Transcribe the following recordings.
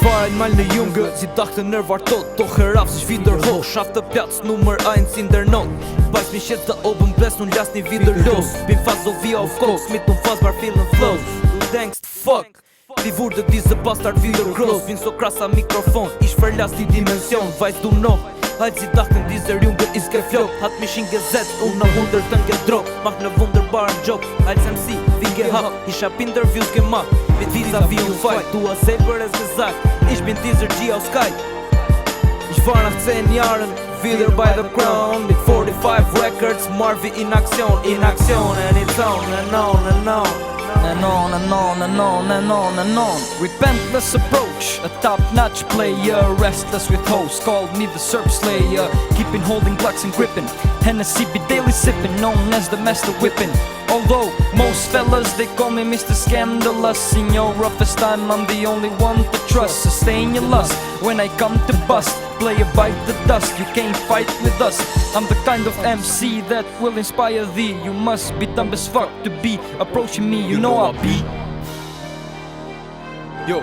Fahren meine Junge, sie dachten war tot, doch herauf sich wieder hoch. Schaffte Platz Nummer 1 in der Not. Beiß mich jetzt da oben best und lass nie wieder los. Bin fast so wie auf Koks mit unfassbar vielen Flows. Du denkst, fuck, wie wurde diese Bastard wieder groß? Bin so krass am Mikrofon, ich verlass die Dimension, weißt du noch? Als sie dachten, dieser Junge ist gefloppt, hat mich hingesetzt und nach Hunderten gedroppt. Macht ne wunderbaren Job als MC, wie gehabt. Ich hab Interviews gemacht mit Vis-a-Vis und Fight. Du hast selber es gesagt, ich bin dieser G aus Sky. Ich war nach 10 Jahren wieder bei The Crown mit 45 Records, Marvy in Aktion, and it's on and on and on. And on and on and on and on and on. Repentless approach, a top-notch player, restless with hosts, called me the Serp Slayer. Keeping holding blocks and gripping, Hennessy be daily sipping, known as the master whipping. Although most fellas they call me Mr. Scandalous, in your roughest time I'm the only one to trust. Sustain your lust when I come to bust. Play a bite the dust, you can't fight with us. I'm the kind of MC that will inspire thee. You must be dumb as fuck to be approaching me, you know I'll be. Yo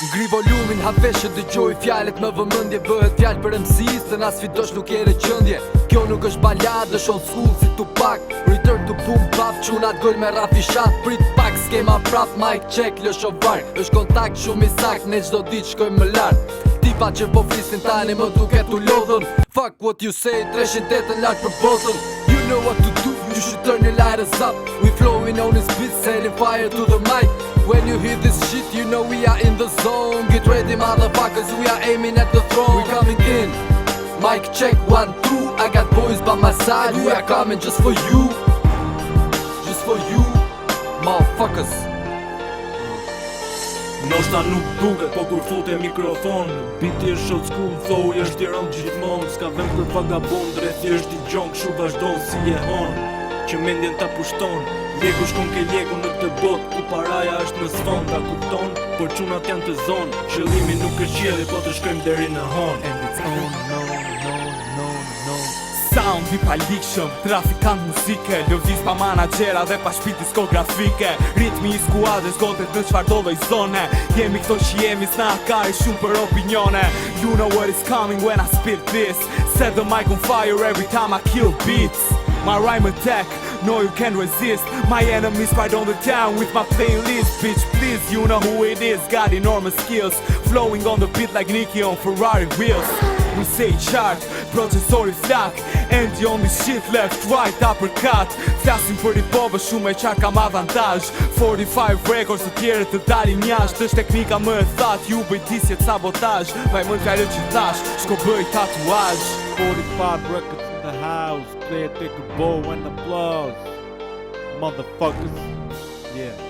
ngri volumin, ha veshë dëgjoj fjallet më vëmendje. Bëhet fjallë për MC's të na sfidosh nuk ere qëndje. Kjo nuk është balad, është old school si Tupac. Return to boom bap, qunat gëll me rap i shat. Prit pak, skema prap, mic check, lësho varg. është kontakt shumë i sakt, ne gjdo dit shkojmë më lart. Tipa që po flisin tani më duket u lodhën. Fuck what you say, 308 lart për botën. You know what to do, you should turn your lighters up. We flowing on this beat, setting fire to the mic. When you hear this shit, you know we are in the zone. Get ready motherfuckers, we are aiming at the throne. We coming in, mic check 1, 2. I got boys by my side, we are coming just for you. Just for you, motherfuckers. Noshta nuk duket, po kur fute mikrofon biti është old school, flow i është i rënd gjithmon. S'ka vend për vagabond, rreth i është i gjong, shu vazhdon si e hon që mendjen ta pushton. Ljeku shkon ke ljeku në këtë bot, ku paraja është në sfond, ta kupton, por qunat janë të zon. Qëllimi nuk është qielli, po të shkojmë deri në hon. And it's on, no. Sound i palikshëm, trafikant muzike, lëvziz pa managera dhe pa shpit diskografike. Ritmi i skuadrës gotet në qfar do lloj zone. Jemi këto që jemi, s'na kari shumë për opinione. You know what is coming when I spit this. Set the mic on fire every time I kill beats. My rhyme attack, no you can't resist. My enemies fight on the town with my playlist. Bitch please, you know who it is, got enormous skills. Flowing on the beat like Nicky on Ferrari wheels. We say chart, processori flak, and the only shit left, right uppercut. Flasim për hip-hop shumë e qartë kam avantazh. 45 records të tjere të dalin jashtë. Është teknika më e thatë, ju bëjtisje të sabotazh. Vaj më t'fjallën që thash, shko bëj tatuazh. 45 records in the house, play a thicker bow and applause. Motherfuckers, yeah.